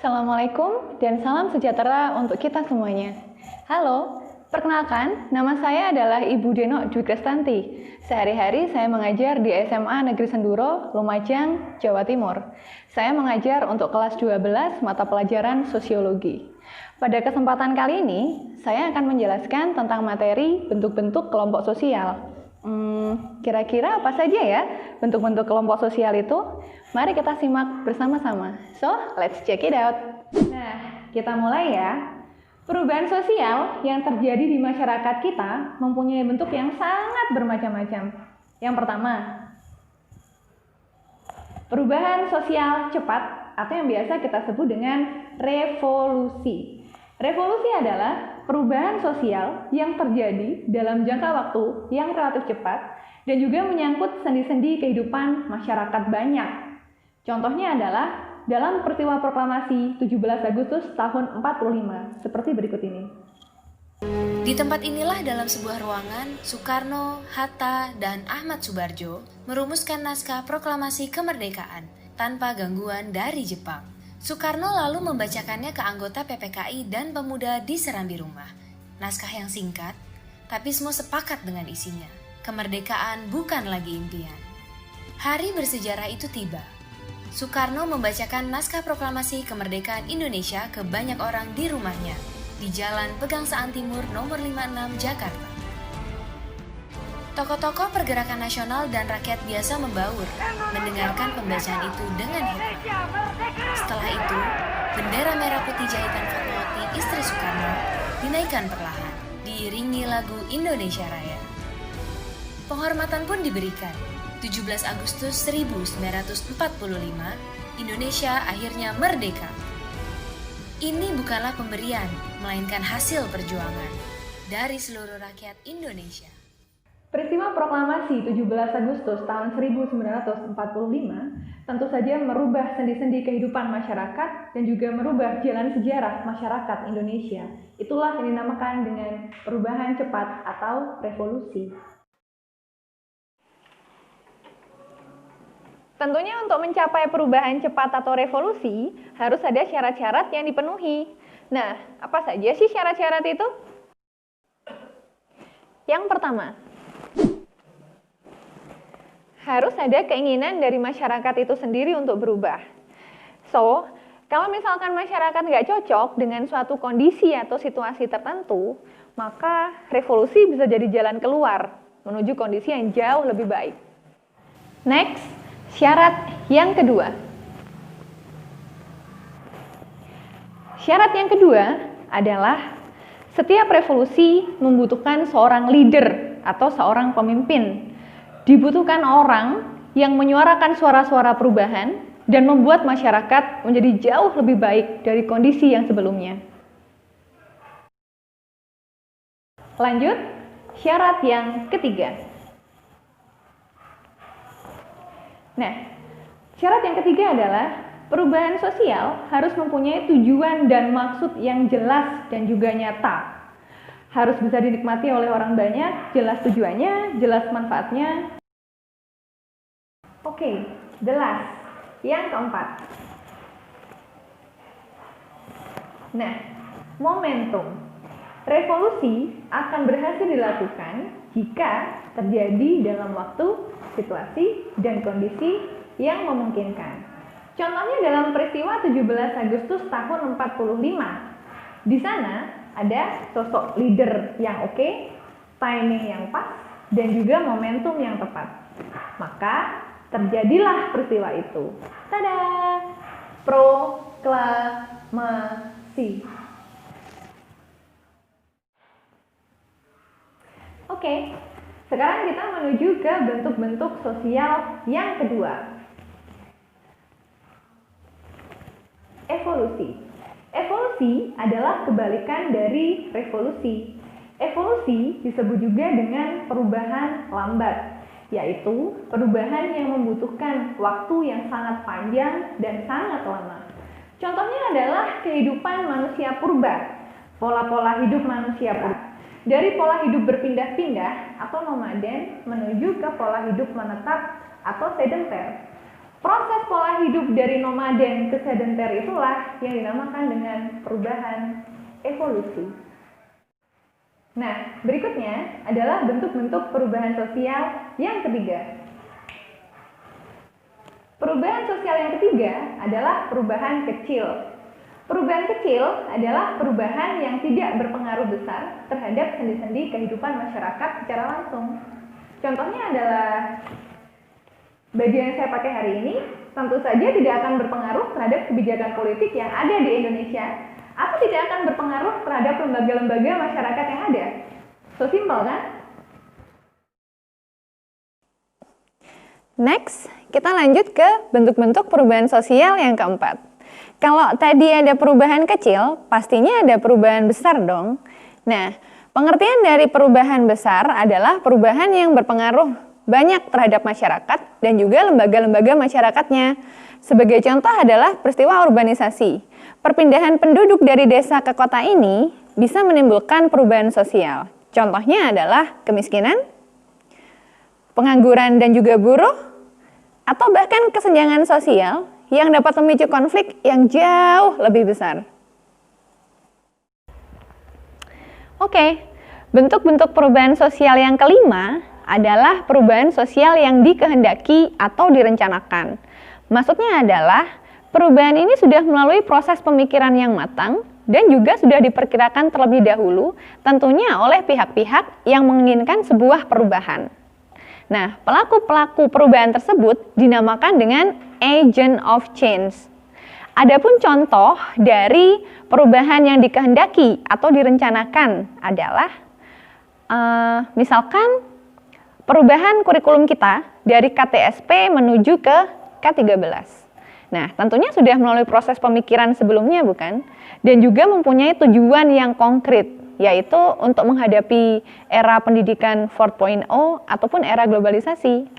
Assalamualaikum dan salam sejahtera untuk kita semuanya. Halo, perkenalkan, nama saya adalah Ibu Denok Dwi Krestanti. Sehari-hari saya mengajar di SMA Negeri Senduro, Lumajang, Jawa Timur. Saya mengajar untuk kelas 12 mata pelajaran Sosiologi. Pada kesempatan kali ini, saya akan menjelaskan tentang materi bentuk-bentuk kelompok sosial. Kira-kira apa saja ya bentuk-bentuk kelompok sosial itu? Mari kita simak bersama-sama. So, let's check it out. Nah, kita mulai ya. Perubahan sosial yang terjadi di masyarakat kita mempunyai bentuk yang sangat bermacam-macam. Yang pertama, perubahan sosial cepat atau yang biasa kita sebut dengan revolusi. Revolusi adalah perubahan sosial yang terjadi dalam jangka waktu yang relatif cepat dan juga menyangkut sendi-sendi kehidupan masyarakat banyak. Contohnya adalah dalam peristiwa proklamasi 17 Agustus tahun 45, seperti berikut ini. Di tempat inilah dalam sebuah ruangan, Soekarno, Hatta, dan Ahmad Subarjo merumuskan naskah proklamasi kemerdekaan tanpa gangguan dari Jepang. Soekarno lalu membacakannya ke anggota PPKI dan pemuda di serambi rumah. Naskah yang singkat, tapi semua sepakat dengan isinya. Kemerdekaan bukan lagi impian. Hari bersejarah itu tiba. Soekarno membacakan naskah proklamasi kemerdekaan Indonesia ke banyak orang di rumahnya, di Jalan Pegangsaan Timur nomor 56 Jakarta. Tokoh-tokoh pergerakan nasional dan rakyat biasa membaur, mendengarkan pembacaan itu dengan heran. Setelah itu, bendera merah putih jahitan Fatmawati istri Soekarno dinaikkan perlahan, diiringi lagu Indonesia Raya. Penghormatan pun diberikan. 17 Agustus 1945, Indonesia akhirnya merdeka. Ini bukanlah pemberian, melainkan hasil perjuangan dari seluruh rakyat Indonesia. Peristiwa proklamasi 17 Agustus tahun 1945 tentu saja merubah sendi-sendi kehidupan masyarakat dan juga merubah jalan sejarah masyarakat Indonesia. Itulah yang dinamakan dengan perubahan cepat atau revolusi. Tentunya untuk mencapai perubahan cepat atau revolusi harus ada syarat-syarat yang dipenuhi. Nah, apa saja sih syarat-syarat itu? Yang pertama, harus ada keinginan dari masyarakat itu sendiri untuk berubah. So, kalau misalkan masyarakat nggak cocok dengan suatu kondisi atau situasi tertentu, maka revolusi bisa jadi jalan keluar menuju kondisi yang jauh lebih baik. Next, syarat yang kedua. Syarat yang kedua adalah setiap revolusi membutuhkan seorang leader atau seorang pemimpin. Dibutuhkan orang yang menyuarakan suara-suara perubahan dan membuat masyarakat menjadi jauh lebih baik dari kondisi yang sebelumnya. Lanjut, syarat yang ketiga. Nah, syarat yang ketiga adalah perubahan sosial harus mempunyai tujuan dan maksud yang jelas dan juga nyata. Harus bisa dinikmati oleh orang banyak, jelas tujuannya, jelas manfaatnya. Oke, jelas. Yang keempat. Nah, momentum. Revolusi akan berhasil dilakukan jika terjadi dalam waktu, situasi, dan kondisi yang memungkinkan. Contohnya dalam peristiwa 17 Agustus tahun 45. Di sana ada sosok leader yang oke, timing yang pas, dan juga momentum yang tepat. Maka terjadilah peristiwa itu. Tada! Proklamasi. Oke, sekarang kita menuju ke bentuk-bentuk sosial yang kedua. Evolusi. Evolusi adalah kebalikan dari revolusi. Evolusi disebut juga dengan perubahan lambat, yaitu perubahan yang membutuhkan waktu yang sangat panjang dan sangat lama. Contohnya adalah kehidupan manusia purba, pola-pola hidup manusia purba. Dari pola hidup berpindah-pindah atau nomaden menuju ke pola hidup menetap atau sedenter. Proses pola hidup dari nomaden ke sedenter itulah yang dinamakan dengan perubahan evolusi. Nah, berikutnya adalah bentuk-bentuk perubahan sosial yang ketiga. Perubahan sosial yang ketiga adalah perubahan kecil. Perubahan kecil adalah perubahan yang tidak berpengaruh besar terhadap sendi-sendi kehidupan masyarakat secara langsung. Contohnya adalah baju yang saya pakai hari ini tentu saja tidak akan berpengaruh terhadap kebijakan politik yang ada di Indonesia atau tidak akan berpengaruh terhadap lembaga-lembaga masyarakat yang ada. So simple kan? Next, kita lanjut ke bentuk-bentuk perubahan sosial yang keempat. Kalau tadi ada perubahan kecil, pastinya ada perubahan besar dong. Nah, pengertian dari perubahan besar adalah perubahan yang berpengaruh banyak terhadap masyarakat dan juga lembaga-lembaga masyarakatnya. Sebagai contoh adalah peristiwa urbanisasi. Perpindahan penduduk dari desa ke kota ini bisa menimbulkan perubahan sosial. Contohnya adalah kemiskinan, pengangguran dan juga buruh, atau bahkan kesenjangan sosial yang dapat memicu konflik yang jauh lebih besar. Oke, bentuk-bentuk perubahan sosial yang kelima adalah perubahan sosial yang dikehendaki atau direncanakan. Maksudnya adalah perubahan ini sudah melalui proses pemikiran yang matang dan juga sudah diperkirakan terlebih dahulu, tentunya oleh pihak-pihak yang menginginkan sebuah perubahan. Nah, pelaku-pelaku perubahan tersebut dinamakan dengan agent of change. Adapun contoh dari perubahan yang dikehendaki atau direncanakan adalah misalkan perubahan kurikulum kita dari KTSP menuju ke K13. Nah, tentunya sudah melalui proses pemikiran sebelumnya bukan? Dan juga mempunyai tujuan yang konkret, yaitu untuk menghadapi era pendidikan 4.0 ataupun era globalisasi.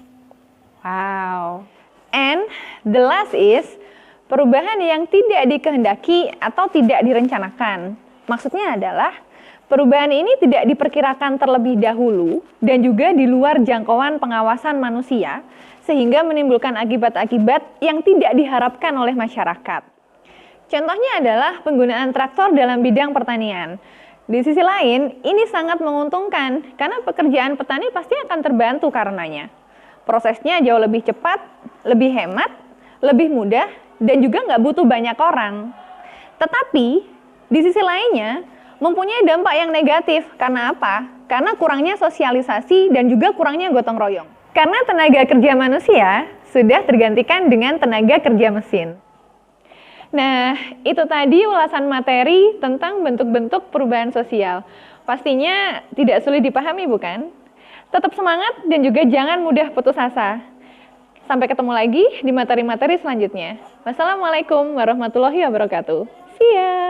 Wow. And the last is perubahan yang tidak dikehendaki atau tidak direncanakan. Maksudnya adalah perubahan ini tidak diperkirakan terlebih dahulu dan juga di luar jangkauan pengawasan manusia sehingga menimbulkan akibat-akibat yang tidak diharapkan oleh masyarakat. Contohnya adalah penggunaan traktor dalam bidang pertanian. Di sisi lain, ini sangat menguntungkan karena pekerjaan petani pasti akan terbantu karenanya. Prosesnya jauh lebih cepat, lebih hemat, lebih mudah, dan juga nggak butuh banyak orang. Tetapi, di sisi lainnya, mempunyai dampak yang negatif. Karena apa? Karena kurangnya sosialisasi dan juga kurangnya gotong royong. Karena tenaga kerja manusia sudah tergantikan dengan tenaga kerja mesin. Nah, itu tadi ulasan materi tentang bentuk-bentuk perubahan sosial. Pastinya tidak sulit dipahami, bukan? Tetap semangat dan juga jangan mudah putus asa. Sampai ketemu lagi di materi-materi selanjutnya. Wassalamualaikum warahmatullahi wabarakatuh. See ya!